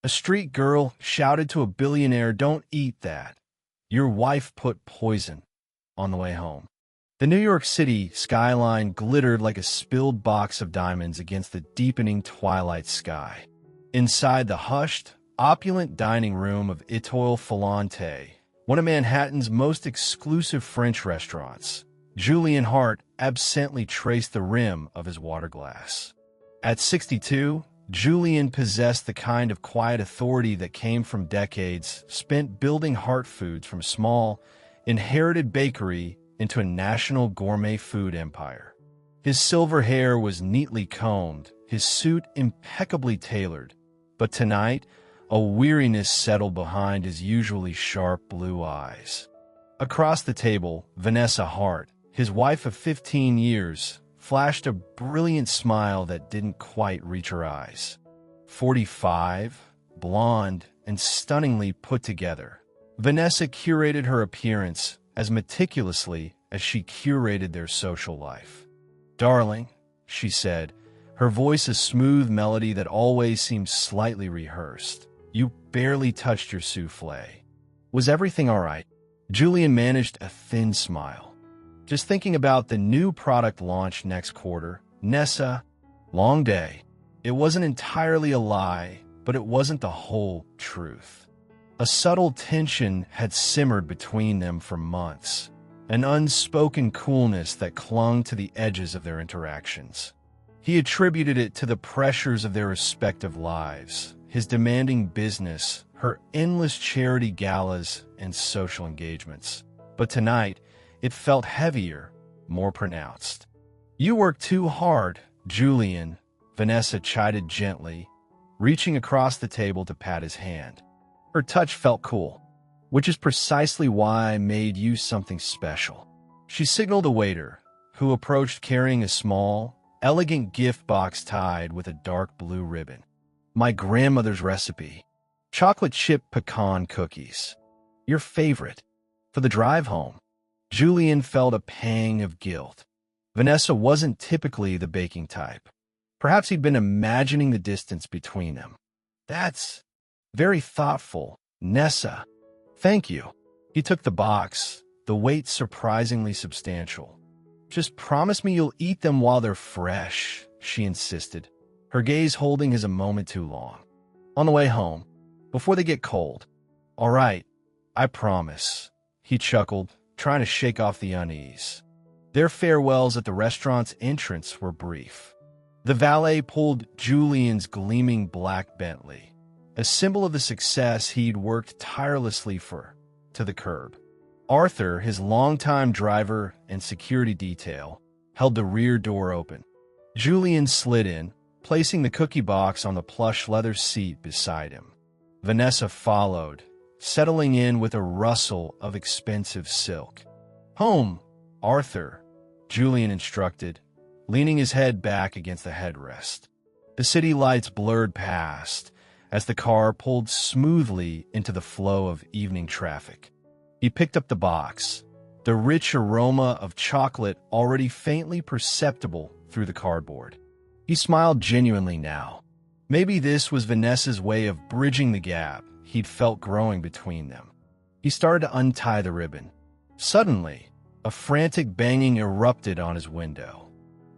A street girl shouted to a billionaire, "Don't eat that. Your wife put poison," on the way home. The New York City skyline glittered like a spilled box of diamonds against the deepening twilight sky. Inside the hushed, opulent dining room of Etoile Falante, one of Manhattan's most exclusive French restaurants, Julian Hart absently traced the rim of his water glass. At 62, Julian possessed the kind of quiet authority that came from decades spent building Hart Foods from a small, inherited bakery into a national gourmet food empire. His silver hair was neatly combed, his suit impeccably tailored, but tonight, a weariness settled behind his usually sharp blue eyes. Across the table, Vanessa Hart, his wife of 15 years, flashed a brilliant smile that didn't quite reach her eyes. 45, blonde, and stunningly put together, Vanessa curated her appearance as meticulously as she curated their social life. "Darling," she said, her voice a smooth melody that always seemed slightly rehearsed, "you barely touched your souffle. Was everything all right?" Julian managed a thin smile. "Just thinking about the new product launch next quarter, Nessa. Long day." It wasn't entirely a lie, but it wasn't the whole truth. A subtle tension had simmered between them for months, an unspoken coolness that clung to the edges of their interactions. He attributed it to the pressures of their respective lives, his demanding business, her endless charity galas, and social engagements. But tonight, it felt heavier, more pronounced. "You work too hard, Julian," Vanessa chided gently, reaching across the table to pat his hand. Her touch felt cool, "which is precisely why I made you something special." She signaled a waiter, who approached carrying a small, elegant gift box tied with a dark blue ribbon. "My grandmother's recipe. Chocolate chip pecan cookies. Your favorite. For the drive home." Julian felt a pang of guilt. Vanessa wasn't typically the baking type. Perhaps he'd been imagining the distance between them. "That's very thoughtful, Nessa. Thank you." He took the box, the weight surprisingly substantial. "Just promise me you'll eat them while they're fresh," she insisted, her gaze holding his a moment too long. "On the way home, before they get cold." "All right, I promise," he chuckled, trying to shake off the unease. Their farewells at the restaurant's entrance were brief. The valet pulled Julian's gleaming black Bentley, a symbol of the success he'd worked tirelessly for, to the curb. Arthur, his longtime driver and security detail, held the rear door open. Julian slid in, placing the cookie box on the plush leather seat beside him. Vanessa followed, settling in with a rustle of expensive silk. "Home, Arthur," Julian instructed, leaning his head back against the headrest. The city lights blurred past as the car pulled smoothly into the flow of evening traffic. He picked up the box, the rich aroma of chocolate already faintly perceptible through the cardboard. He smiled genuinely now. Maybe this was Vanessa's way of bridging the gap he'd felt growing between them. He started to untie the ribbon. Suddenly, a frantic banging erupted on his window.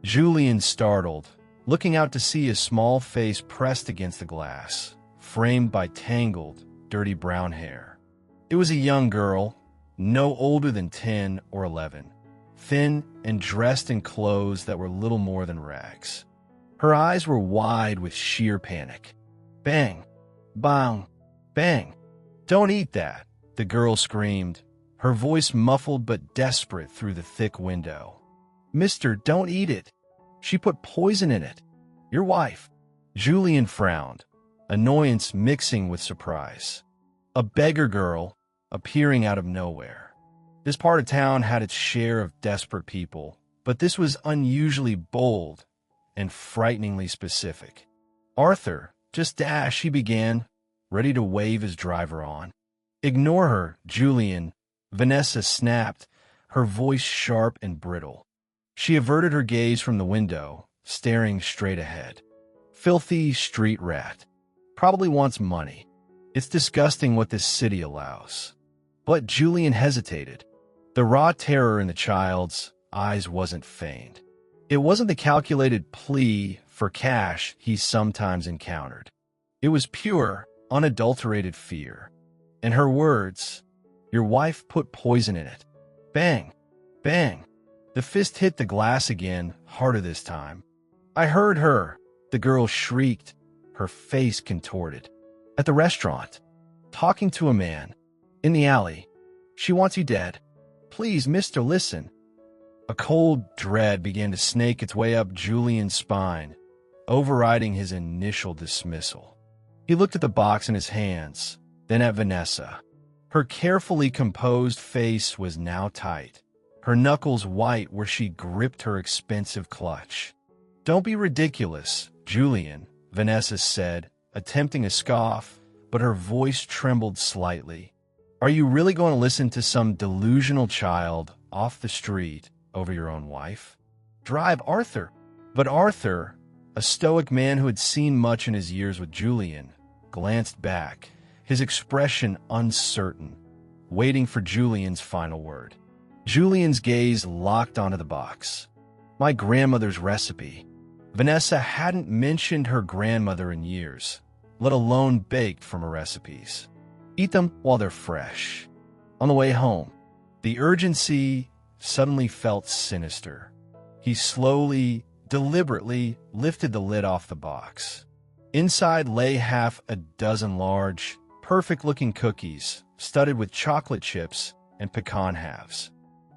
Julian startled, looking out to see a small face pressed against the glass, framed by tangled, dirty brown hair. It was a young girl, no older than 10 or 11, thin and dressed in clothes that were little more than rags. Her eyes were wide with sheer panic. "Bang! Bang! Bang! Don't eat that!" the girl screamed, her voice muffled but desperate through the thick window. "Mister, don't eat it. She put poison in it. Your wife." Julian frowned, annoyance mixing with surprise. A beggar girl appearing out of nowhere. This part of town had its share of desperate people, but this was unusually bold and frighteningly specific. "Arthur, just dash," he began, ready to wave his driver on. "Ignore her, Julian," Vanessa snapped, her voice sharp and brittle. She averted her gaze from the window, staring straight ahead. "Filthy street rat." Probably wants money. It's disgusting what this city allows. But Julian hesitated. The raw terror in the child's eyes wasn't feigned. It wasn't the calculated plea for cash he sometimes encountered. It was pure, unadulterated fear. And her words, "Your wife put poison in it." Bang! Bang! The fist hit the glass again, harder this time. "I heard her," the girl shrieked, her face contorted. "At the restaurant. Talking to a man. In the alley. She wants you dead. Please, mister, listen." A cold dread began to snake its way up Julian's spine, overriding his initial dismissal. He looked at the box in his hands, then at Vanessa. Her carefully composed face was now tight, her knuckles white where she gripped her expensive clutch. "Don't be ridiculous, Julian," Vanessa said, attempting a scoff, but her voice trembled slightly. "Are you really going to listen to some delusional child off the street over your own wife? Drive, Arthur." But Arthur, a stoic man who had seen much in his years with Julian, glanced back, his expression uncertain, waiting for Julian's final word. Julian's gaze locked onto the box. "My grandmother's recipe." Vanessa hadn't mentioned her grandmother in years, let alone baked from her recipes. "Eat them while they're fresh." On the way home, the urgency suddenly felt sinister. He slowly, deliberately lifted the lid off the box. Inside lay half a dozen large, perfect-looking cookies studded with chocolate chips and pecan halves.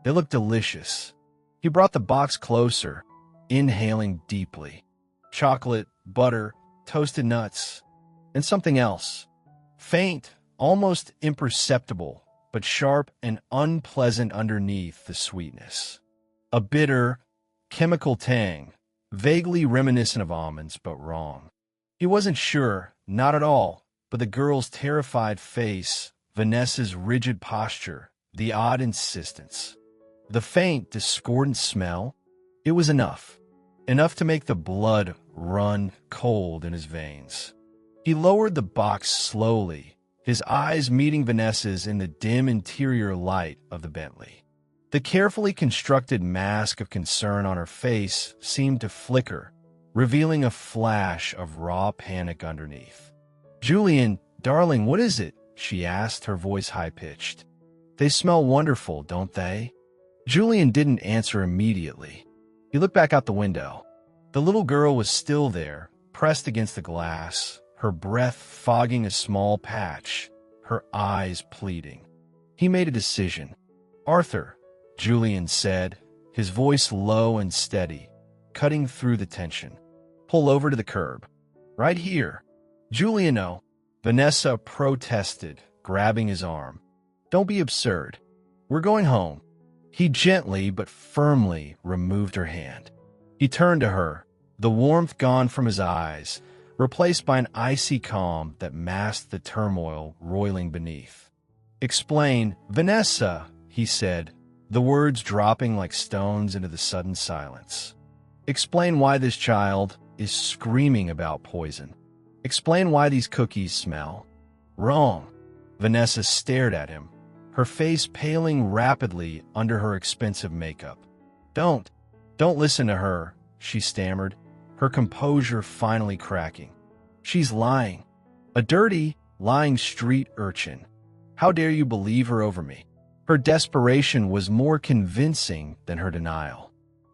They looked delicious. He brought the box closer, inhaling deeply. Chocolate, butter, toasted nuts, and something else. Faint, almost imperceptible, but sharp and unpleasant underneath the sweetness. A bitter, chemical tang, vaguely reminiscent of almonds, but wrong. He wasn't sure, not at all, but the girl's terrified face, Vanessa's rigid posture, the odd insistence. The faint, discordant smell, it was enough. Enough to make the blood run cold in his veins. He lowered the box slowly, his eyes meeting Vanessa's in the dim interior light of the Bentley. The carefully constructed mask of concern on her face seemed to flicker, revealing a flash of raw panic underneath. "Julian, darling, what is it?" she asked, her voice high-pitched. "They smell wonderful, don't they?" Julian didn't answer immediately. He looked back out the window. The little girl was still there, pressed against the glass, her breath fogging a small patch, her eyes pleading. He made a decision. "Arthur," Julian said, his voice low and steady, cutting through the tension. "Pull over to the curb. Right here." "Julian, no." Vanessa protested, grabbing his arm. "Don't be absurd. We're going home." He gently but firmly removed her hand. He turned to her, the warmth gone from his eyes, replaced by an icy calm that masked the turmoil roiling beneath. "Explain, Vanessa," he said, the words dropping like stones into the sudden silence. "Explain why this child is screaming about poison. Explain why these cookies smell." "Wrong." Vanessa stared at him, her face paling rapidly under her expensive makeup. Don't listen to her," she stammered, her composure finally cracking. "She's lying. A dirty, lying street urchin. How dare you believe her over me?" Her desperation was more convincing than her denial.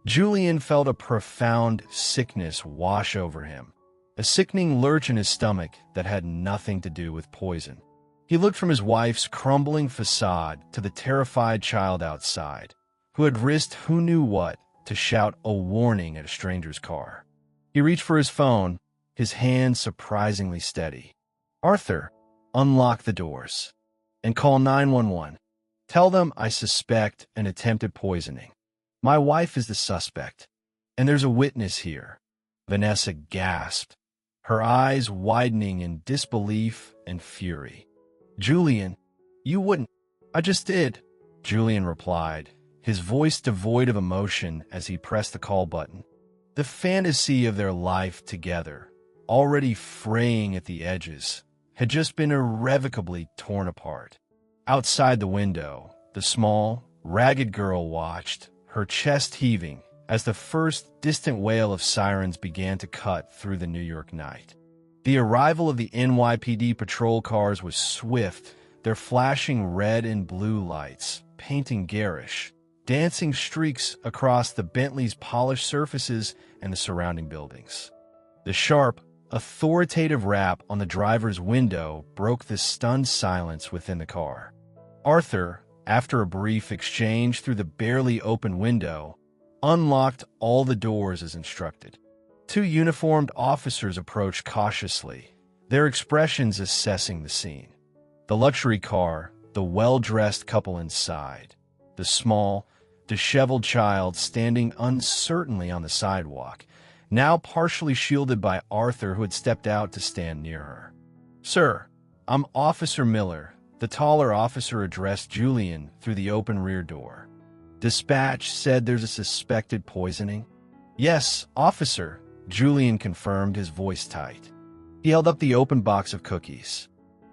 Julian felt a profound sickness wash over him, a sickening lurch in his stomach that had nothing to do with poison. He looked from his wife's crumbling facade to the terrified child outside, who had risked who knew what to shout a warning at a stranger's car. He reached for his phone, his hand surprisingly steady. "Arthur, unlock the doors and call 911. Tell them I suspect an attempted poisoning. My wife is the suspect, and there's a witness here." Vanessa gasped, her eyes widening in disbelief and fury. "Julian, you wouldn't." "I just did," Julian replied, his voice devoid of emotion as he pressed the call button. The fantasy of their life together, already fraying at the edges, had just been irrevocably torn apart. Outside the window, the small, ragged girl watched, her chest heaving, as the first distant wail of sirens began to cut through the New York night. The arrival of the NYPD patrol cars was swift, their flashing red and blue lights, painting garish, dancing streaks across the Bentley's polished surfaces and the surrounding buildings. The sharp, authoritative rap on the driver's window broke the stunned silence within the car. Arthur, after a brief exchange through the barely open window, unlocked all the doors as instructed. Two uniformed officers approached cautiously, their expressions assessing the scene. The luxury car, the well-dressed couple inside, the small, disheveled child standing uncertainly on the sidewalk, now partially shielded by Arthur, who had stepped out to stand near her. "Sir, I'm Officer Miller," the taller officer addressed Julian through the open rear door. "Dispatch said there's a suspected poisoning." "Yes, officer," Julian confirmed, his voice tight. He held up the open box of cookies.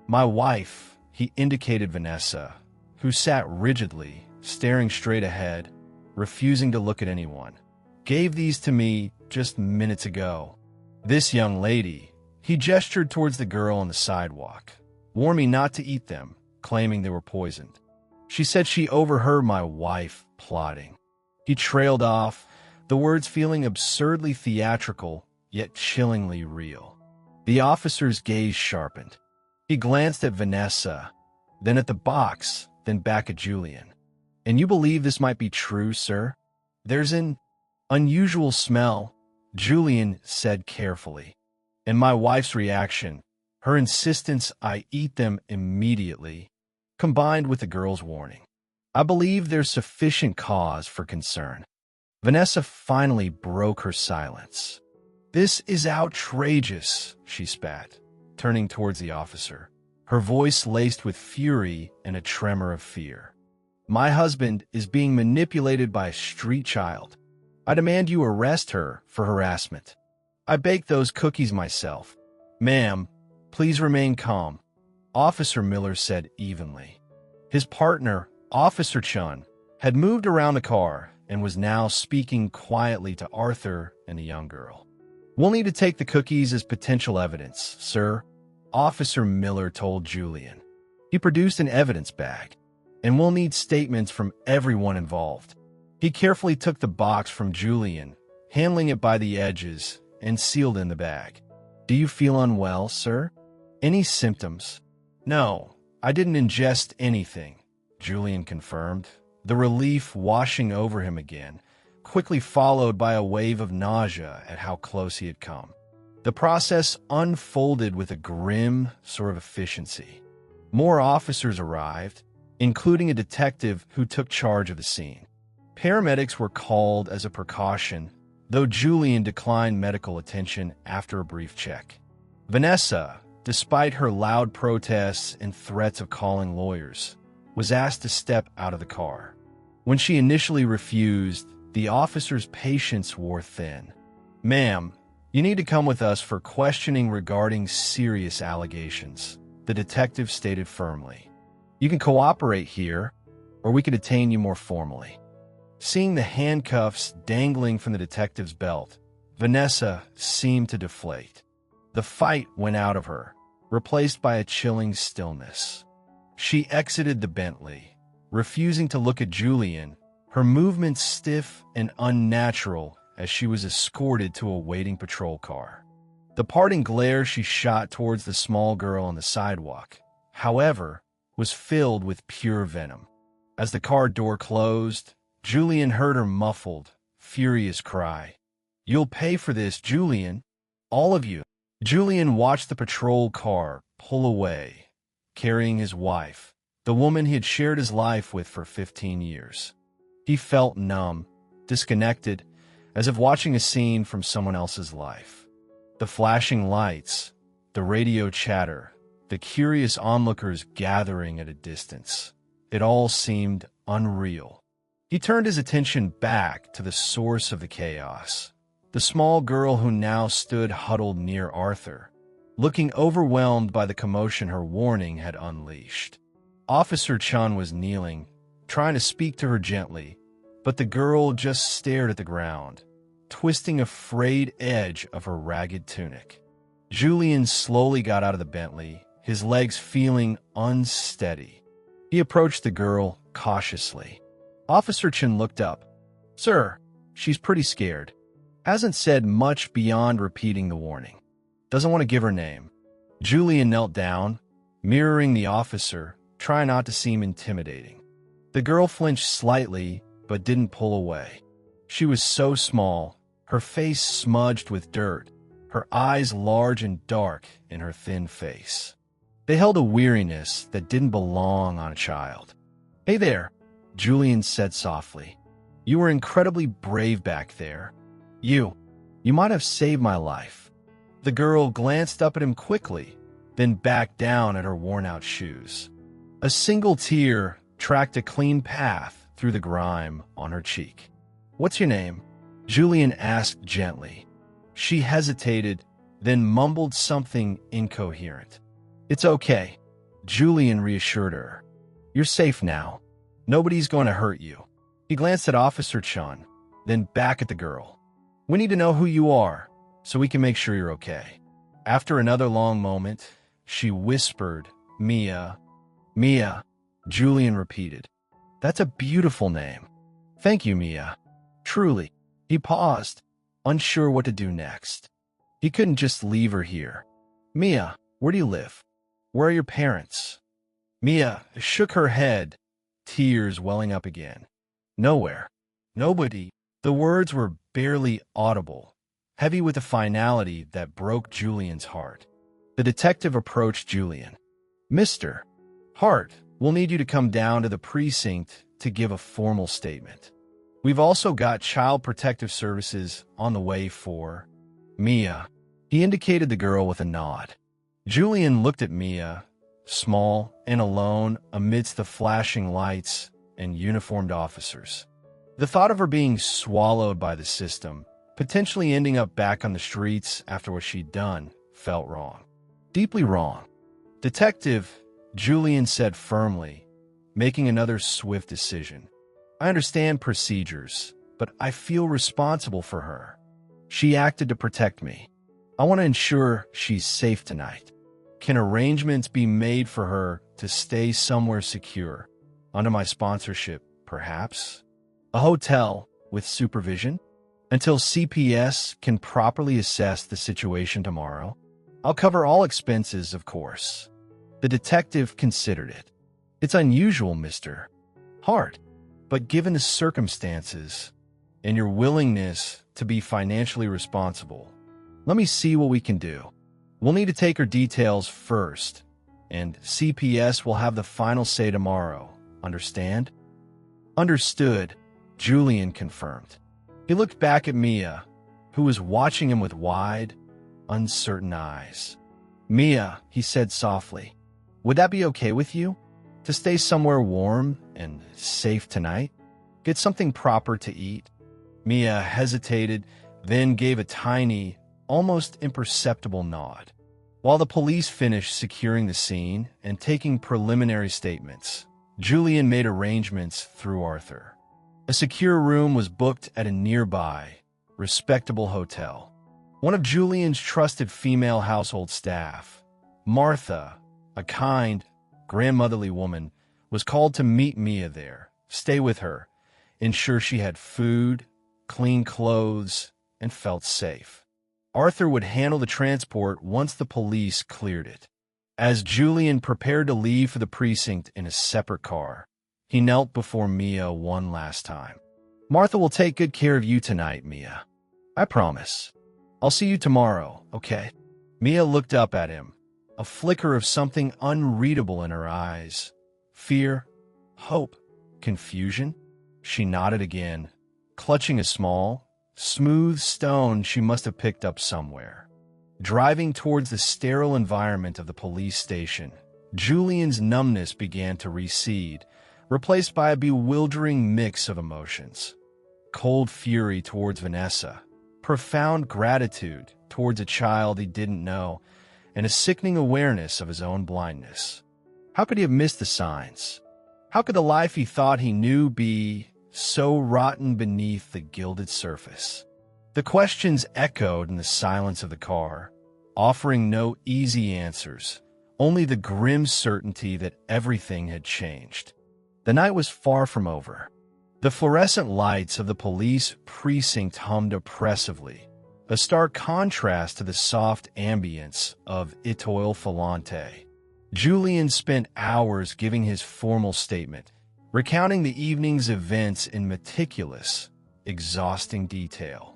"My wife," he indicated Vanessa, who sat rigidly, staring straight ahead, refusing to look at anyone, "gave these to me just minutes ago. This young lady," he gestured towards the girl on the sidewalk, "warned me not to eat them, claiming they were poisoned. She said she overheard my wife plotting." He trailed off, the words feeling absurdly theatrical, yet chillingly real. The officer's gaze sharpened. He glanced at Vanessa, then at the box, then back at Julian. "And you believe this might be true, sir?" "There's an unusual smell," Julian said carefully. "And my wife's reaction, her insistence I eat them immediately, combined with the girl's warning. I believe there's sufficient cause for concern." Vanessa finally broke her silence. "This is outrageous," she spat, turning towards the officer, her voice laced with fury and a tremor of fear. "My husband is being manipulated by a street child. I demand you arrest her for harassment. I baked those cookies myself." "Ma'am, please remain calm," Officer Miller said evenly. His partner, Officer Chun, had moved around the car and was now speaking quietly to Arthur and the young girl. "We'll need to take the cookies as potential evidence, sir," Officer Miller told Julian. He produced an evidence bag, "and we'll need statements from everyone involved." He carefully took the box from Julian, handling it by the edges, and sealed in the bag. "Do you feel unwell, sir? Any symptoms?" "No, I didn't ingest anything," Julian confirmed, the relief washing over him again, quickly followed by a wave of nausea at how close he had come. The process unfolded with a grim sort of efficiency. More officers arrived, including a detective who took charge of the scene. Paramedics were called as a precaution, though Julian declined medical attention after a brief check. Vanessa, despite her loud protests and threats of calling lawyers, was asked to step out of the car. When she initially refused, the officer's patience wore thin. "Ma'am, you need to come with us for questioning regarding serious allegations," the detective stated firmly. "You can cooperate here, or we can detain you more formally." Seeing the handcuffs dangling from the detective's belt, Vanessa seemed to deflate. The fight went out of her, replaced by a chilling stillness. She exited the Bentley, refusing to look at Julian, her movements stiff and unnatural as she was escorted to a waiting patrol car. The parting glare she shot towards the small girl on the sidewalk, however, was filled with pure venom. As the car door closed, Julian heard her muffled, furious cry. "You'll pay for this, Julian. All of you." Julian watched the patrol car pull away, carrying his wife, the woman he had shared his life with for 15 years. He felt numb, disconnected, as if watching a scene from someone else's life. The flashing lights, the radio chatter, the curious onlookers gathering at a distance. It all seemed unreal. He turned his attention back to the source of the chaos, the small girl who now stood huddled near Arthur, looking overwhelmed by the commotion her warning had unleashed. Officer Chun was kneeling, trying to speak to her gently, but the girl just stared at the ground, twisting a frayed edge of her ragged tunic. Julian slowly got out of the Bentley, his legs feeling unsteady. He approached the girl cautiously. Officer Chun looked up. "Sir, she's pretty scared. Hasn't said much beyond repeating the warning. Doesn't want to give her name." Julian knelt down, mirroring the officer, trying not to seem intimidating. The girl flinched slightly, but didn't pull away. She was so small, her face smudged with dirt, her eyes large and dark in her thin face. They held a weariness that didn't belong on a child. "Hey there," Julian said softly. "You were incredibly brave back there. You might have saved my life." The girl glanced up at him quickly, then back down at her worn-out shoes. A single tear tracked a clean path through the grime on her cheek. "What's your name?" Julian asked gently. She hesitated, then mumbled something incoherent. "It's okay," Julian reassured her. "You're safe now. Nobody's going to hurt you." He glanced at Officer Chun, then back at the girl. "We need to know who you are, so we can make sure you're okay." After another long moment, she whispered, "Mia." "Mia," Julian repeated. "That's a beautiful name." "Thank you, Mia. Truly." He paused, unsure what to do next. He couldn't just leave her here. "Mia, where do you live? Where are your parents?" Mia shook her head, tears welling up again. "Nowhere. Nobody." The words were barely audible, heavy with a finality that broke Julian's heart. The detective approached Julian. "Mr. Hart, we'll need you to come down to the precinct to give a formal statement. We've also got Child Protective Services on the way for Mia." He indicated the girl with a nod. Julian looked at Mia, small and alone amidst the flashing lights and uniformed officers. The thought of her being swallowed by the system, potentially ending up back on the streets after what she'd done, felt wrong. Deeply wrong. "Detective," Julian said firmly, making another swift decision. "I understand procedures, but I feel responsible for her. She acted to protect me. I want to ensure she's safe tonight. Can arrangements be made for her to stay somewhere secure? Under my sponsorship, perhaps? A hotel with supervision? Until CPS can properly assess the situation tomorrow? I'll cover all expenses, of course." The detective considered it. "It's unusual, Mr. Hart, but given the circumstances and your willingness to be financially responsible, let me see what we can do. We'll need to take her details first, and CPS will have the final say tomorrow. Understand?" "Understood," Julian confirmed. He looked back at Mia, who was watching him with wide, uncertain eyes. "Mia," he said softly, "would that be okay with you? To stay somewhere warm and safe tonight? Get something proper to eat?" Mia hesitated, then gave a tiny, almost imperceptible nod. While the police finished securing the scene and taking preliminary statements, Julian made arrangements through Arthur. A secure room was booked at a nearby, respectable hotel. One of Julian's trusted female household staff, Martha, a kind, grandmotherly woman, was called to meet Mia there, stay with her, ensure she had food, clean clothes, and felt safe. Arthur would handle the transport once the police cleared it. As Julian prepared to leave for the precinct in a separate car, he knelt before Mia one last time. "Martha will take good care of you tonight, Mia. I promise. I'll see you tomorrow, okay?" Mia looked up at him, a flicker of something unreadable in her eyes. Fear, hope, confusion? She nodded again, clutching a small, smooth stone she must have picked up somewhere. Driving towards the sterile environment of the police station, Julian's numbness began to recede, replaced by a bewildering mix of emotions. Cold fury towards Vanessa, profound gratitude towards a child he didn't know, and a sickening awareness of his own blindness. How could he have missed the signs? How could the life he thought he knew be so rotten beneath the gilded surface? The questions echoed in the silence of the car, offering no easy answers, only the grim certainty that everything had changed. The night was far from over. The fluorescent lights of the police precinct hummed oppressively, a stark contrast to the soft ambience of Etoile Filante. Julian spent hours giving his formal statement, recounting the evening's events in meticulous, exhausting detail.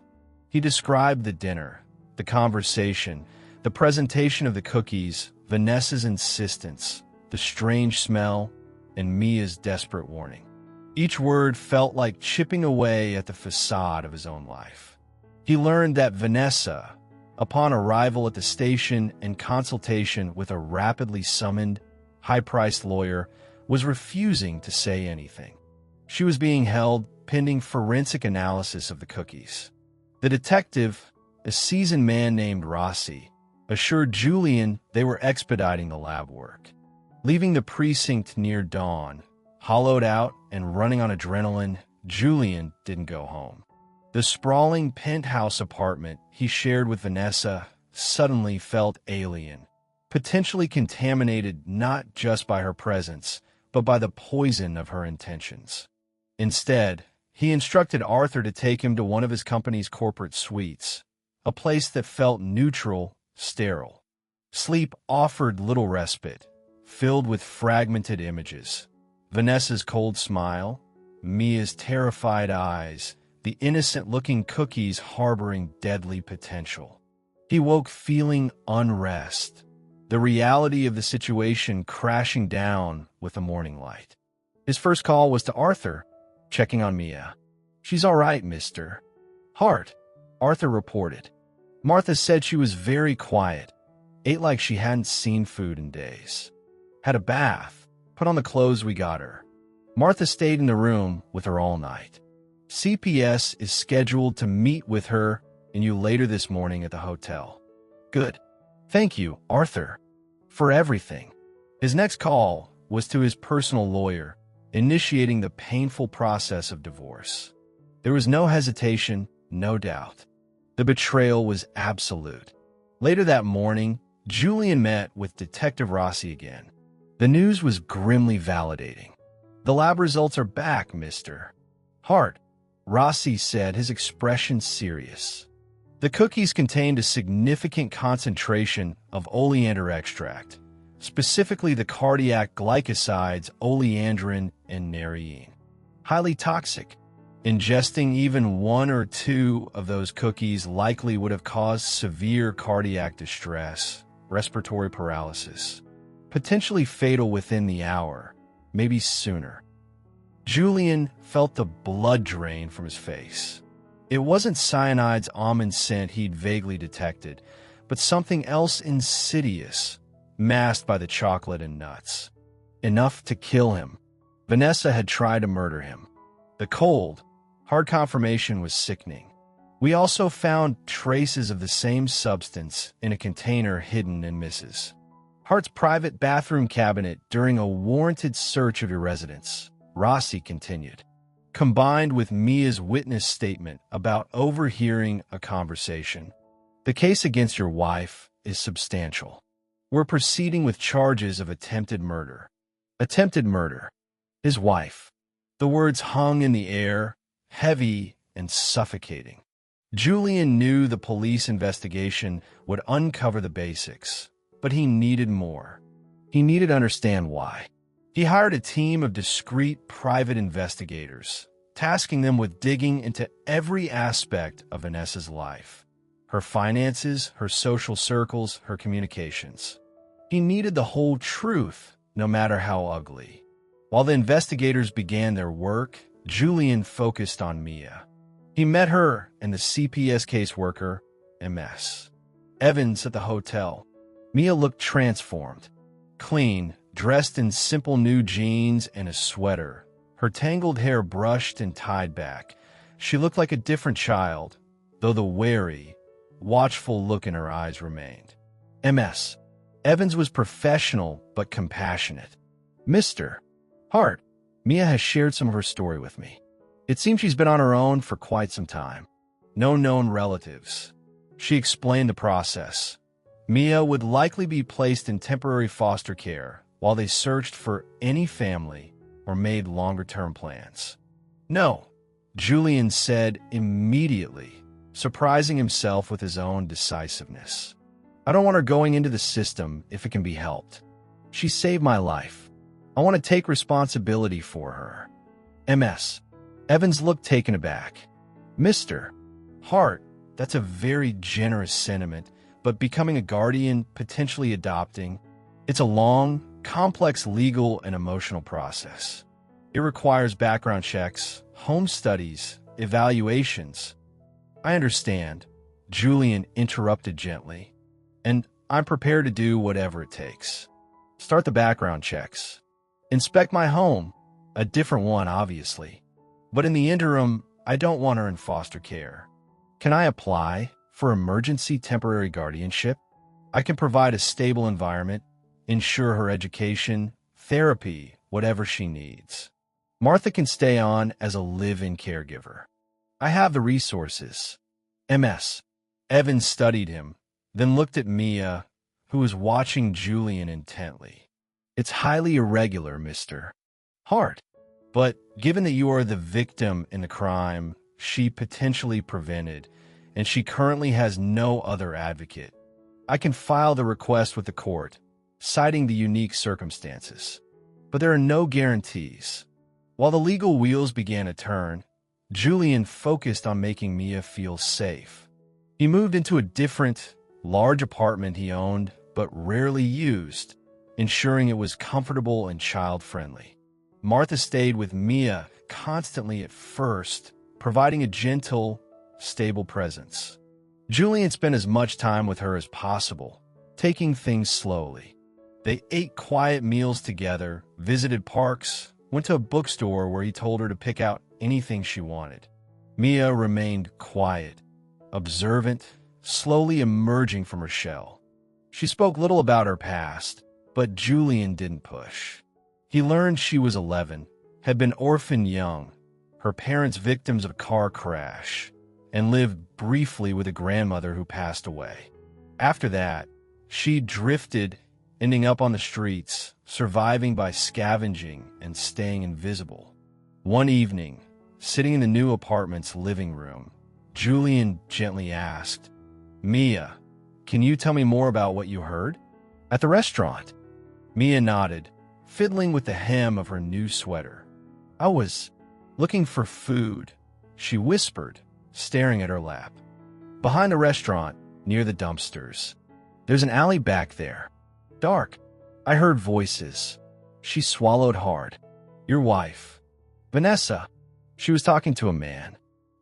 He described the dinner, the conversation, the presentation of the cookies, Vanessa's insistence, the strange smell, and Mia's desperate warning. Each word felt like chipping away at the facade of his own life. He learned that Vanessa, upon arrival at the station and consultation with a rapidly summoned, high-priced lawyer, was refusing to say anything. She was being held pending forensic analysis of the cookies. The detective, a seasoned man named Rossi, assured Julian they were expediting the lab work. Leaving the precinct near dawn, hollowed out and running on adrenaline, Julian didn't go home. The sprawling penthouse apartment he shared with Vanessa suddenly felt alien, potentially contaminated not just by her presence, but by the poison of her intentions. Instead, he instructed Arthur to take him to one of his company's corporate suites, a place that felt neutral, sterile. Sleep offered little respite, filled with fragmented images. Vanessa's cold smile, Mia's terrified eyes, the innocent-looking cookies harboring deadly potential. He woke feeling unrest, the reality of the situation crashing down with the morning light. His first call was to Arthur, checking on Mia. "She's all right, Mr. Hart," Arthur reported. Martha said she was very quiet, ate like she hadn't seen food in days. Had a bath, put on the clothes we got her. Martha stayed in the room with her all night. CPS is scheduled to meet with her and you later this morning at the hotel. Good. Thank you, Arthur, for everything. His next call was to his personal lawyer, initiating the painful process of divorce. There was no hesitation, no doubt. The betrayal was absolute. Later that morning, Julian met with Detective Rossi again. The news was grimly validating. "The lab results are back, Mr. Hart," Rossi said, his expression serious. The cookies contained a significant concentration of oleander extract, specifically the cardiac glycosides oleandrin and narein. Highly toxic. Ingesting even one or two of those cookies likely would have caused severe cardiac distress, respiratory paralysis, potentially fatal within the hour, maybe sooner. Julian felt the blood drain from his face. It wasn't cyanide's almond scent he'd vaguely detected, but something else insidious, masked by the chocolate and nuts. Enough to kill him. Vanessa had tried to murder him. The cold, hard confirmation was sickening. We also found traces of the same substance in a container hidden in Mrs. Hart's private bathroom cabinet during a warranted search of your residence, Rossi continued, combined with Mia's witness statement about overhearing a conversation. The case against your wife is substantial. We're proceeding with charges of attempted murder. Attempted murder. His wife. The words hung in the air, heavy and suffocating. Julian knew the police investigation would uncover the basics, but he needed more. He needed to understand why. He hired a team of discreet private investigators, tasking them with digging into every aspect of Vanessa's life. Her finances, her social circles, her communications. He needed the whole truth, no matter how ugly. While the investigators began their work, Julian focused on Mia. He met her and the CPS caseworker, MS. Evans, at the hotel. Mia looked transformed. Clean, dressed in simple new jeans and a sweater, her tangled hair brushed and tied back. She looked like a different child, though the wary, watchful look in her eyes remained. Ms. Evans was professional but compassionate. Mr. Hart, Mia has shared some of her story with me. It seems she's been on her own for quite some time. No known relatives. She explained the process. Mia would likely be placed in temporary foster care while they searched for any family or made longer-term plans. No, Julian said immediately, surprising himself with his own decisiveness. I don't want her going into the system if it can be helped. She saved my life. I want to take responsibility for her. Ms. Evans looked taken aback. Mr. Hart, that's a very generous sentiment, but becoming a guardian, potentially adopting, it's a long, complex legal and emotional process. It requires background checks, home studies, evaluations. I understand, Julian interrupted gently, and I'm prepared to do whatever it takes. Start the background checks. Inspect my home, a different one, obviously. But in the interim, I don't want her in foster care. Can I apply for emergency temporary guardianship? I can provide a stable environment, ensure her education, therapy, whatever she needs. Martha can stay on as a live-in caregiver. I have the resources. Ms. Evans studied him, then looked at Mia, who was watching Julian intently. It's highly irregular, Mr. Hart. But given that you are the victim in the crime she potentially prevented, and she currently has no other advocate, I can file the request with the court, citing the unique circumstances. But there are no guarantees. While the legal wheels began to turn, Julian focused on making Mia feel safe. He moved into a different, large apartment he owned but rarely used, ensuring it was comfortable and child-friendly. Martha stayed with Mia constantly at first, providing a gentle, stable presence. Julian spent as much time with her as possible, taking things slowly. They ate quiet meals together, visited parks, went to a bookstore where he told her to pick out anything she wanted. Mia remained quiet, observant, slowly emerging from her shell. She spoke little about her past, but Julian didn't push. He learned she was 11, had been orphaned young, her parents victims of a car crash, and lived briefly with a grandmother who passed away. After that, she drifted, ending up on the streets, surviving by scavenging and staying invisible. One evening, sitting in the new apartment's living room, Julian gently asked, Mia, can you tell me more about what you heard? At the restaurant. Mia nodded, fiddling with the hem of her new sweater. I was looking for food, she whispered, staring at her lap. Behind the restaurant, near the dumpsters. There's an alley back there. Dark. I heard voices. She swallowed hard. Your wife. Vanessa. She was talking to a man.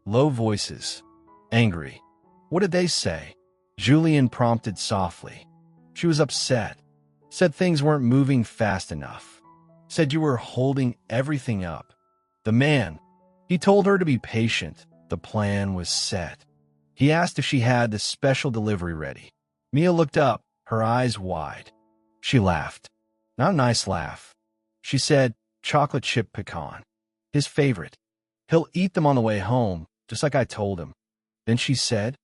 Low voices. Angry. What did they say? Julian prompted softly. She was upset. Said things weren't moving fast enough. Said you were holding everything up. The man. He told her to be patient. The plan was set. He asked if she had the special delivery ready. Mia looked up, her eyes wide. She laughed. Not a nice laugh. She said, chocolate chip pecan. His favorite. He'll eat them on the way home, just like I told him. Then she said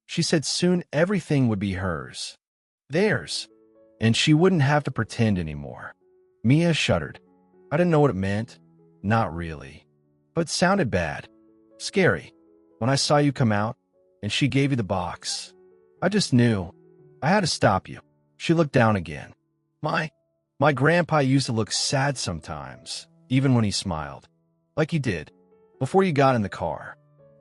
soon everything would be hers. Theirs. And she wouldn't have to pretend anymore. Mia shuddered. I didn't know what it meant. Not really. But it sounded bad. Scary. When I saw you come out, and she gave you the box, I just knew. I had to stop you. She looked down again. My grandpa used to look sad sometimes, even when he smiled. Like he did, before you got in the car.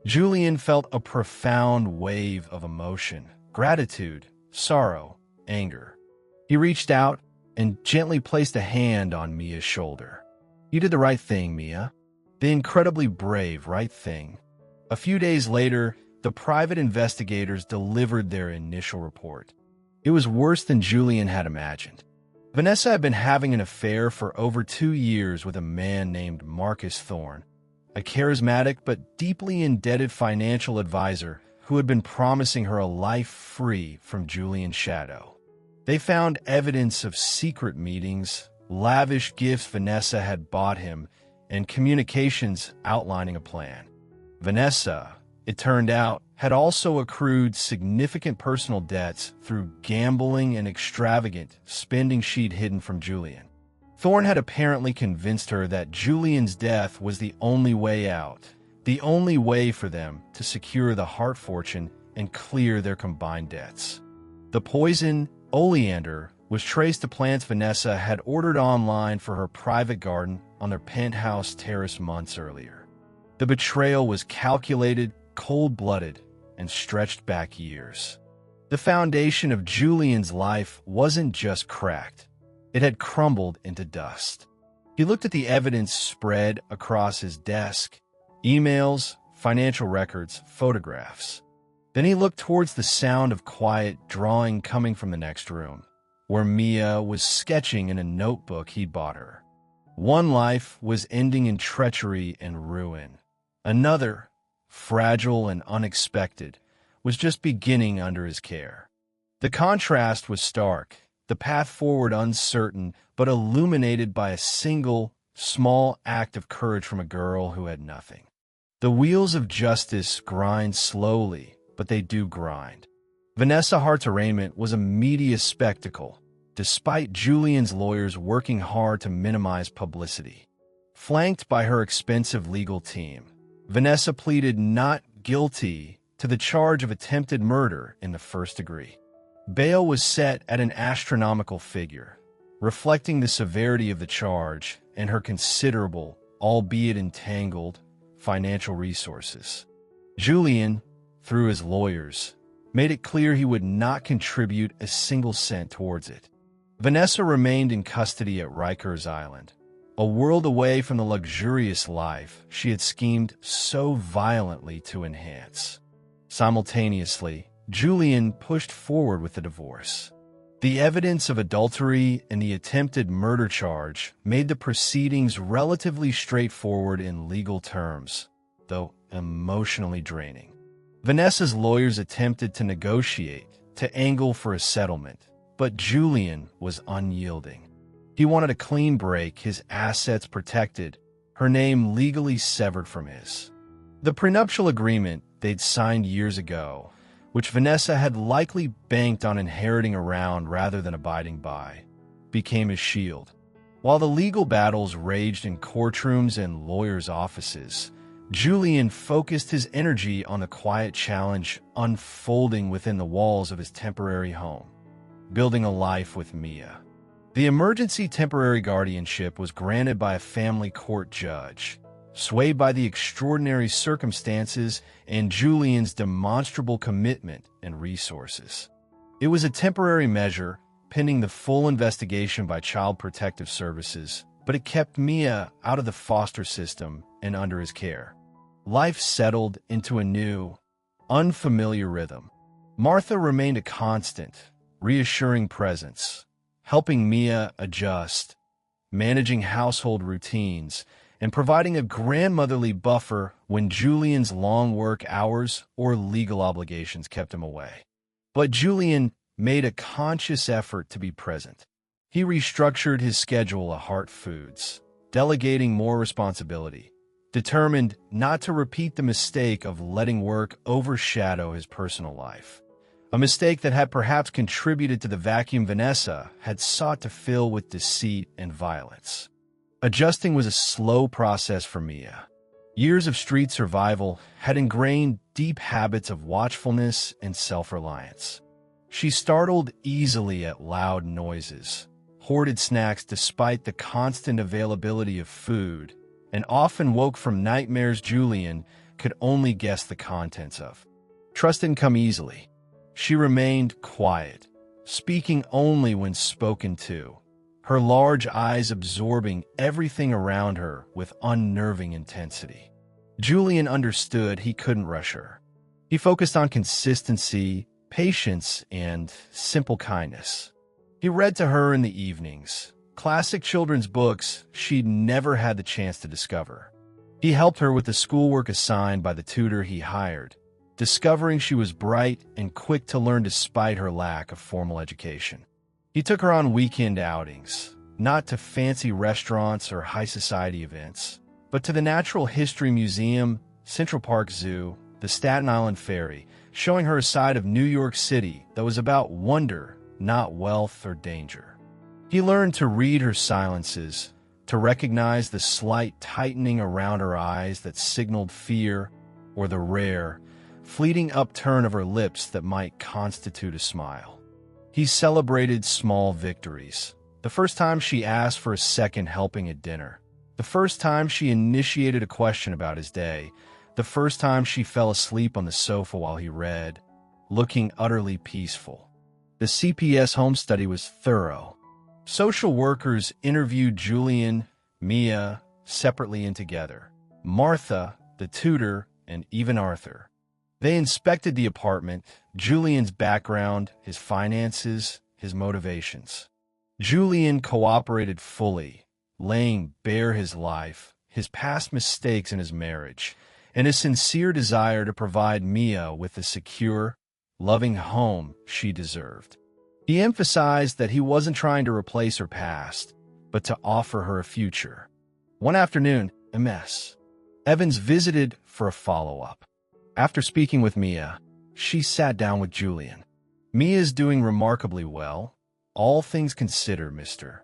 Julian felt a profound wave of emotion, gratitude, sorrow, anger. He reached out and gently placed a hand on Mia's shoulder. You did the right thing, Mia. The incredibly brave right thing. A few days later, the private investigators delivered their initial report. It was worse than Julian had imagined. Vanessa had been having an affair for over 2 years with a man named Marcus Thorne, a charismatic but deeply indebted financial advisor who had been promising her a life free from Julian's shadow. They found evidence of secret meetings, lavish gifts Vanessa had bought him, and communications outlining a plan. Vanessa, it turned out, had also accrued significant personal debts through gambling and extravagant spending she'd hidden from Julian. Thorne had apparently convinced her that Julian's death was the only way out, the only way for them to secure the heart fortune and clear their combined debts. The poison, oleander, was traced to plants Vanessa had ordered online for her private garden on their penthouse terrace months earlier. The betrayal was calculated, cold-blooded, and stretched back years. The foundation of Julian's life wasn't just cracked. It had crumbled into dust. He looked at the evidence spread across his desk: emails, financial records, photographs. Then he looked towards the sound of quiet drawing coming from the next room, where Mia was sketching in a notebook he'd bought her. One life was ending in treachery and ruin. Another, fragile and unexpected, was just beginning under his care. The contrast was stark, the path forward uncertain, but illuminated by a single, small act of courage from a girl who had nothing. The wheels of justice grind slowly, but they do grind. Vanessa Hart's arraignment was a media spectacle, despite Julian's lawyers working hard to minimize publicity. Flanked by her expensive legal team, Vanessa pleaded not guilty to the charge of attempted murder in the first degree. Bail was set at an astronomical figure, reflecting the severity of the charge and her considerable, albeit entangled, financial resources. Julian, through his lawyers, made it clear he would not contribute a single cent towards it. Vanessa remained in custody at Rikers Island, a world away from the luxurious life she had schemed so violently to enhance. Simultaneously, Julian pushed forward with the divorce. The evidence of adultery and the attempted murder charge made the proceedings relatively straightforward in legal terms, though emotionally draining. Vanessa's lawyers attempted to negotiate, to angle for a settlement, but Julian was unyielding. He wanted a clean break, his assets protected, her name legally severed from his. The prenuptial agreement they'd signed years ago, which Vanessa had likely banked on inheriting around rather than abiding by, became his shield. While the legal battles raged in courtrooms and lawyers' offices, Julian focused his energy on the quiet challenge unfolding within the walls of his temporary home: building a life with Mia. The emergency temporary guardianship was granted by a family court judge, swayed by the extraordinary circumstances and Julian's demonstrable commitment and resources. It was a temporary measure, pending the full investigation by Child Protective Services, but it kept Mia out of the foster system and under his care. Life settled into a new, unfamiliar rhythm. Martha remained a constant, reassuring presence, helping Mia adjust, managing household routines, and providing a grandmotherly buffer when Julian's long work hours or legal obligations kept him away. But Julian made a conscious effort to be present. He restructured his schedule at Heart Foods, delegating more responsibility, determined not to repeat the mistake of letting work overshadow his personal life. A mistake that had perhaps contributed to the vacuum Vanessa had sought to fill with deceit and violence. Adjusting was a slow process for Mia. Years of street survival had ingrained deep habits of watchfulness and self-reliance. She startled easily at loud noises, hoarded snacks despite the constant availability of food, and often woke from nightmares Julian could only guess the contents of. Trust didn't come easily. She remained quiet, speaking only when spoken to, her large eyes absorbing everything around her with unnerving intensity. Julian understood he couldn't rush her. He focused on consistency, patience, and simple kindness. He read to her in the evenings, classic children's books she'd never had the chance to discover. He helped her with the schoolwork assigned by the tutor he hired, discovering she was bright and quick to learn despite her lack of formal education. He took her on weekend outings, not to fancy restaurants or high society events, but to the Natural History Museum, Central Park Zoo, the Staten Island Ferry, showing her a side of New York City that was about wonder, not wealth or danger. He learned to read her silences, to recognize the slight tightening around her eyes that signaled fear, or the rare, fleeting upturn of her lips that might constitute a smile. He celebrated small victories. The first time she asked for a second helping at dinner. The first time she initiated a question about his day. The first time she fell asleep on the sofa while he read, looking utterly peaceful. The CPS home study was thorough. Social workers interviewed Julian, Mia, separately and together. Martha, the tutor, and even Arthur. They inspected the apartment, Julian's background, his finances, his motivations. Julian cooperated fully, laying bare his life, his past mistakes in his marriage, and his sincere desire to provide Mia with the secure, loving home she deserved. He emphasized that he wasn't trying to replace her past, but to offer her a future. One afternoon, Ms. Evans visited for a follow-up. After speaking with Mia, she sat down with Julian. "Mia's doing remarkably well, all things considered, Mr.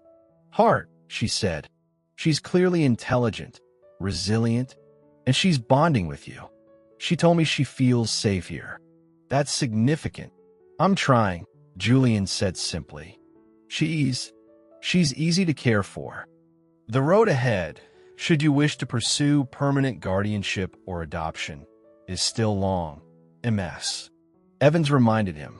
Hart," she said. "She's clearly intelligent, resilient, and she's bonding with you. She told me she feels safe here. That's significant." "I'm trying," Julian said simply. She's easy to care for. The road ahead, should you wish to pursue permanent guardianship or adoption, is still long, Ms. Evans reminded him.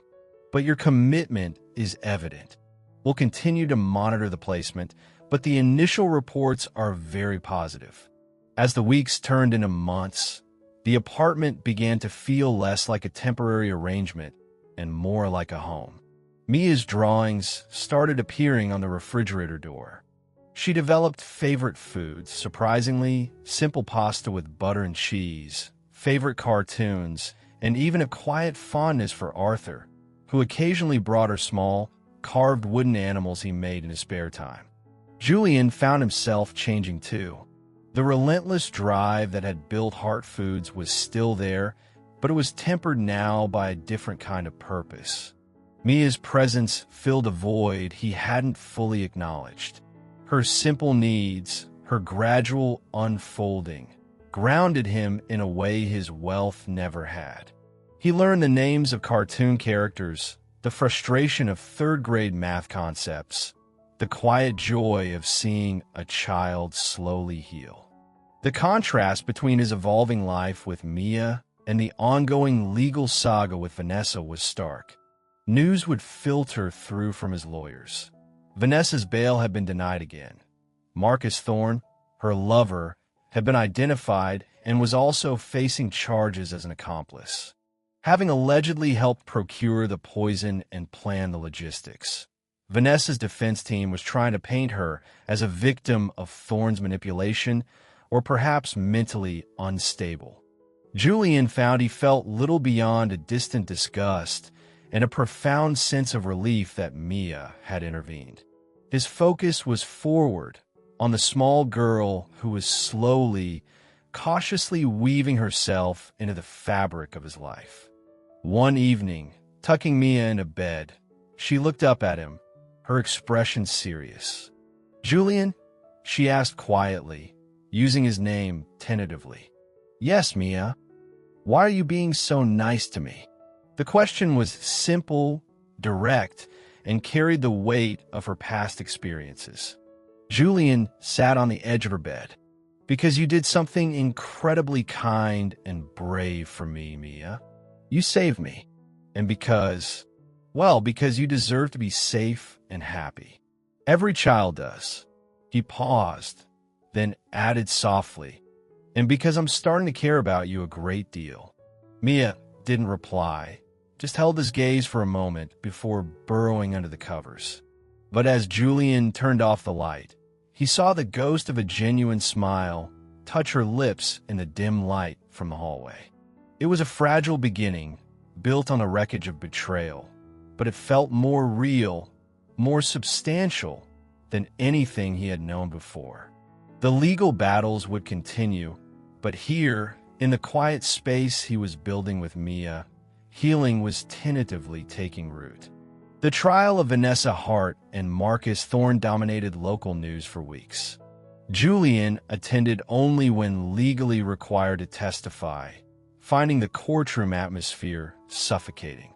"But your commitment is evident. We'll continue to monitor the placement, but the initial reports are very positive." As the weeks turned into months, the apartment began to feel less like a temporary arrangement and more like a home. Mia's drawings started appearing on the refrigerator door. She developed favorite foods, surprisingly, simple pasta with butter and cheese, favorite cartoons, and even a quiet fondness for Arthur, who occasionally brought her small, carved wooden animals he made in his spare time. Julian found himself changing too. The relentless drive that had built Hart Foods was still there, but it was tempered now by a different kind of purpose. Mia's presence filled a void he hadn't fully acknowledged. Her simple needs, her gradual unfolding, grounded him in a way his wealth never had. He learned the names of cartoon characters, the frustration of third-grade math concepts, the quiet joy of seeing a child slowly heal. The contrast between his evolving life with Mia and the ongoing legal saga with Vanessa was stark. News would filter through from his lawyers. Vanessa's bail had been denied again. Marcus Thorne, her lover, had been identified and was also facing charges as an accomplice, having allegedly helped procure the poison and plan the logistics. Vanessa's defense team was trying to paint her as a victim of Thorne's manipulation or perhaps mentally unstable. Julian found he felt little beyond a distant disgust and a profound sense of relief that Mia had intervened. His focus was forward, on the small girl who was slowly, cautiously weaving herself into the fabric of his life. One evening, tucking Mia into bed, she looked up at him, her expression serious. "Julian?" she asked quietly, using his name tentatively. "Yes, Mia. Why are you being so nice to me?" The question was simple, direct, and carried the weight of her past experiences. Julian sat on the edge of her bed. "Because you did something incredibly kind and brave for me, Mia. You saved me. And because you deserve to be safe and happy. Every child does." He paused, then added softly, "And because I'm starting to care about you a great deal." Mia didn't reply, just held his gaze for a moment before burrowing under the covers. But as Julian turned off the light, he saw the ghost of a genuine smile touch her lips in the dim light from the hallway. It was a fragile beginning, built on the wreckage of betrayal, but it felt more real, more substantial than anything he had known before. The legal battles would continue, but here, in the quiet space he was building with Mia, healing was tentatively taking root. The trial of Vanessa Hart and Marcus Thorne dominated local news for weeks. Julian attended only when legally required to testify, finding the courtroom atmosphere suffocating.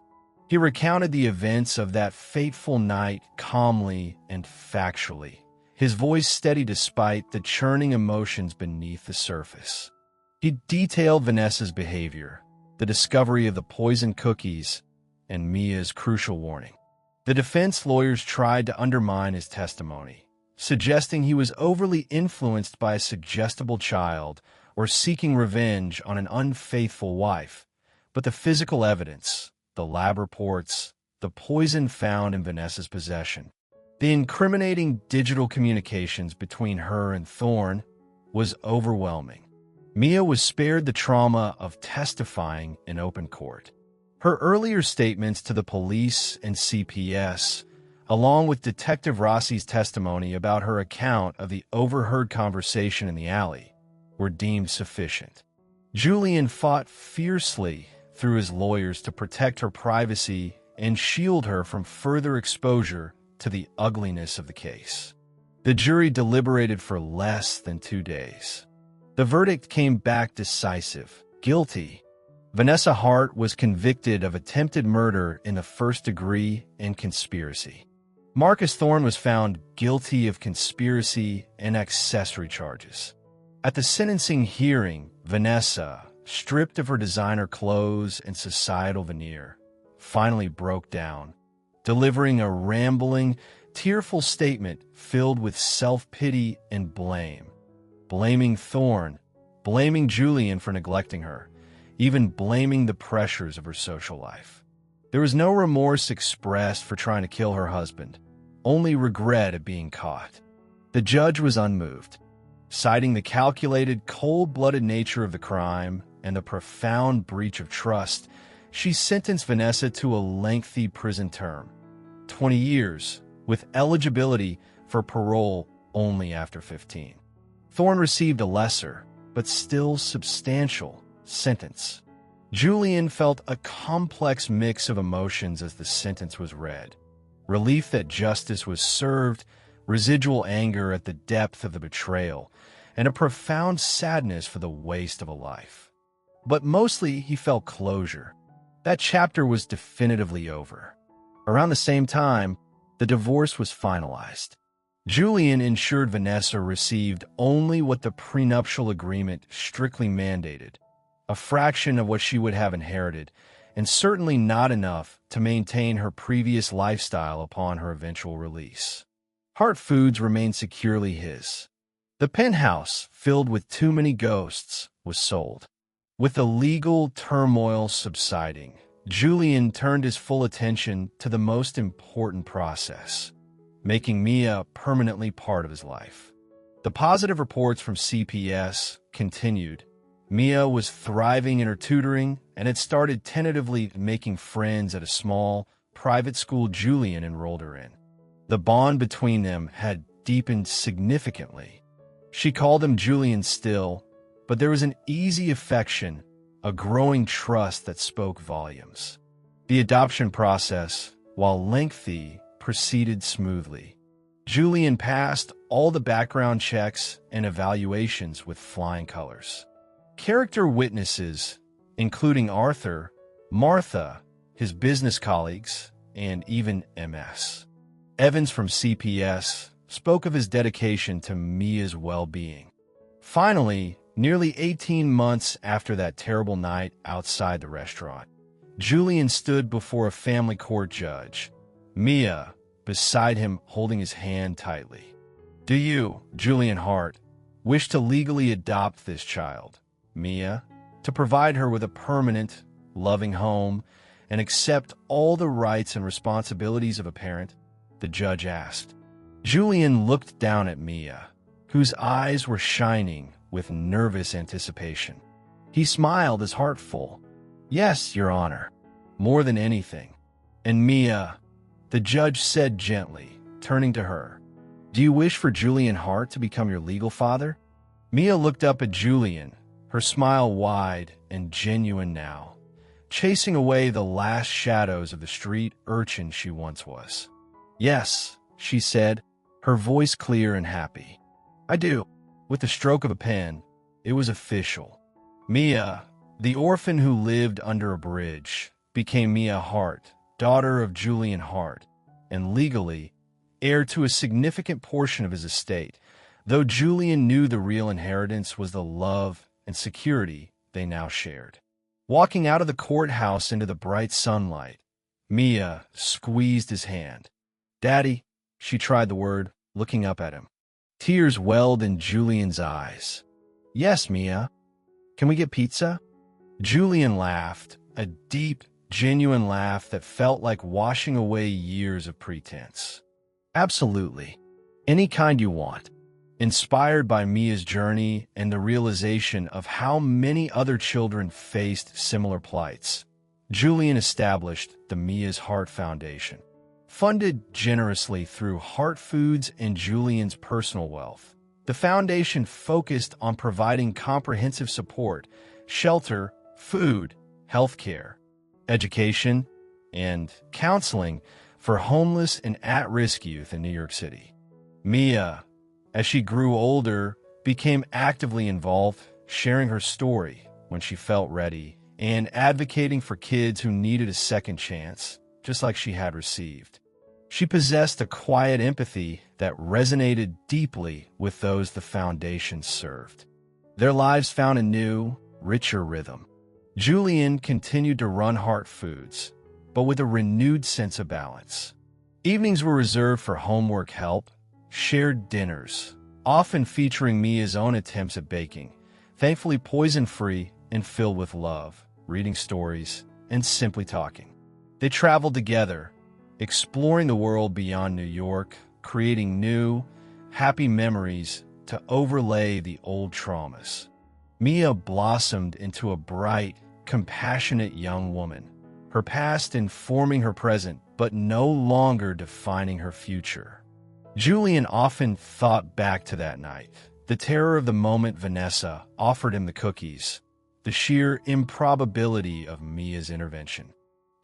He recounted the events of that fateful night calmly and factually, his voice steady despite the churning emotions beneath the surface. He detailed Vanessa's behavior, the discovery of the poisoned cookies, and Mia's crucial warning. The defense lawyers tried to undermine his testimony, suggesting he was overly influenced by a suggestible child or seeking revenge on an unfaithful wife. But the physical evidence, the lab reports, the poison found in Vanessa's possession, the incriminating digital communications between her and Thorne was overwhelming. Mia was spared the trauma of testifying in open court. Her earlier statements to the police and CPS, along with Detective Rossi's testimony about her account of the overheard conversation in the alley, were deemed sufficient. Julian fought fiercely through his lawyers to protect her privacy and shield her from further exposure to the ugliness of the case. The jury deliberated for less than 2 days. The verdict came back decisive: guilty. Vanessa Hart was convicted of attempted murder in the first degree and conspiracy. Marcus Thorne was found guilty of conspiracy and accessory charges. At the sentencing hearing, Vanessa, stripped of her designer clothes and societal veneer, finally broke down, delivering a rambling, tearful statement filled with self-pity and blame. Blaming Thorne, blaming Julian for neglecting her, even blaming the pressures of her social life. There was no remorse expressed for trying to kill her husband, only regret at being caught. The judge was unmoved, citing the calculated, cold-blooded nature of the crime and the profound breach of trust. She sentenced Vanessa to a lengthy prison term, 20 years, with eligibility for parole only after 15. Thorne received a lesser, but still substantial, sentence. Julian felt a complex mix of emotions as the sentence was read: relief that justice was served, residual anger at the depth of the betrayal, and a profound sadness for the waste of a life. But mostly he felt closure. That chapter was definitively over. Around the same time, the divorce was finalized. Julian ensured Vanessa received only what the prenuptial agreement strictly mandated, a fraction of what she would have inherited, and certainly not enough to maintain her previous lifestyle upon her eventual release. Hart Foods remained securely his. The penthouse, filled with too many ghosts, was sold. With the legal turmoil subsiding, Julian turned his full attention to the most important process: making Mia permanently part of his life. The positive reports from CPS continued. Mia was thriving in her tutoring and had started tentatively making friends at a small, private school Julian enrolled her in. The bond between them had deepened significantly. She called him Julian still, but there was an easy affection, a growing trust that spoke volumes. The adoption process, while lengthy, proceeded smoothly. Julian passed all the background checks and evaluations with flying colors. Character witnesses, including Arthur, Martha, his business colleagues, and even MS. Evans from CPS spoke of his dedication to Mia's well-being. Finally, nearly 18 months after that terrible night outside the restaurant, Julian stood before a family court judge, Mia beside him holding his hand tightly. "Do you, Julian Hart, wish to legally adopt this child, Mia, to provide her with a permanent, loving home and accept all the rights and responsibilities of a parent?" the judge asked. Julian looked down at Mia, whose eyes were shining with nervous anticipation. He smiled his heart full. Yes, Your Honor. More than anything. And Mia, the judge said gently, turning to her, do you wish for Julian Hart to become your legal father? Mia looked up at Julian, her smile wide and genuine now, chasing away the last shadows of the street urchin she once was. Yes, she said, her voice clear and happy. I do. With the stroke of a pen, it was official. Mia, the orphan who lived under a bridge, became Mia Hart, daughter of Julian Hart, and legally, heir to a significant portion of his estate, though Julian knew the real inheritance was the love and security they now shared. Walking out of the courthouse into the bright sunlight, Mia squeezed his hand. Daddy, she tried the word, looking up at him. Tears welled in Julian's eyes. Yes, Mia. Can we get pizza? Julian laughed, a deep, genuine laugh that felt like washing away years of pretense. Absolutely. Any kind you want. Inspired by Mia's journey and the realization of how many other children faced similar plights, Julian established the Mia's Heart Foundation. Funded generously through Heart Foods and Julian's personal wealth, the foundation focused on providing comprehensive support, shelter, food, healthcare, education, and counseling for homeless and at-risk youth in New York City. Mia, as she grew older, became actively involved, sharing her story when she felt ready and advocating for kids who needed a second chance, just like she had received. She possessed a quiet empathy that resonated deeply with those the foundation served. Their lives found a new, richer rhythm. Julian continued to run Heart Foods, but with a renewed sense of balance. Evenings were reserved for homework help, shared dinners, often featuring Mia's own attempts at baking, thankfully poison-free and filled with love, reading stories, and simply talking. They traveled together, exploring the world beyond New York, creating new, happy memories to overlay the old traumas. Mia blossomed into a bright, compassionate young woman, her past informing her present, but no longer defining her future. Julian often thought back to that night, the terror of the moment Vanessa offered him the cookies, the sheer improbability of Mia's intervention.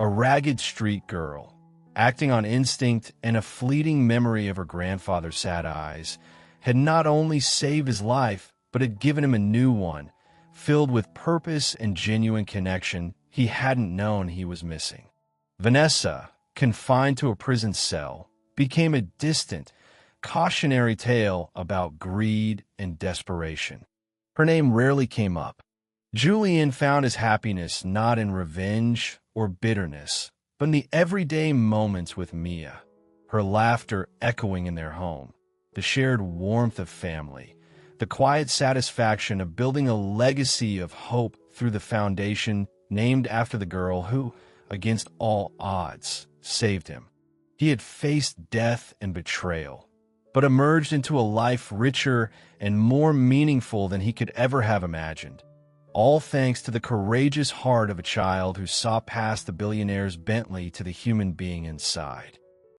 A ragged street girl, acting on instinct and a fleeting memory of her grandfather's sad eyes, had not only saved his life, but had given him a new one, filled with purpose and genuine connection he hadn't known he was missing. Vanessa, confined to a prison cell, became a distant, cautionary tale about greed and desperation. Her name rarely came up. Julian found his happiness not in revenge or bitterness, but in the everyday moments with Mia, her laughter echoing in their home, the shared warmth of family, the quiet satisfaction of building a legacy of hope through the foundation named after the girl who, against all odds, saved him. He had faced death and betrayal, but emerged into a life richer and more meaningful than he could ever have imagined, all thanks to the courageous heart of a child who saw past the billionaire's Bentley to the human being inside.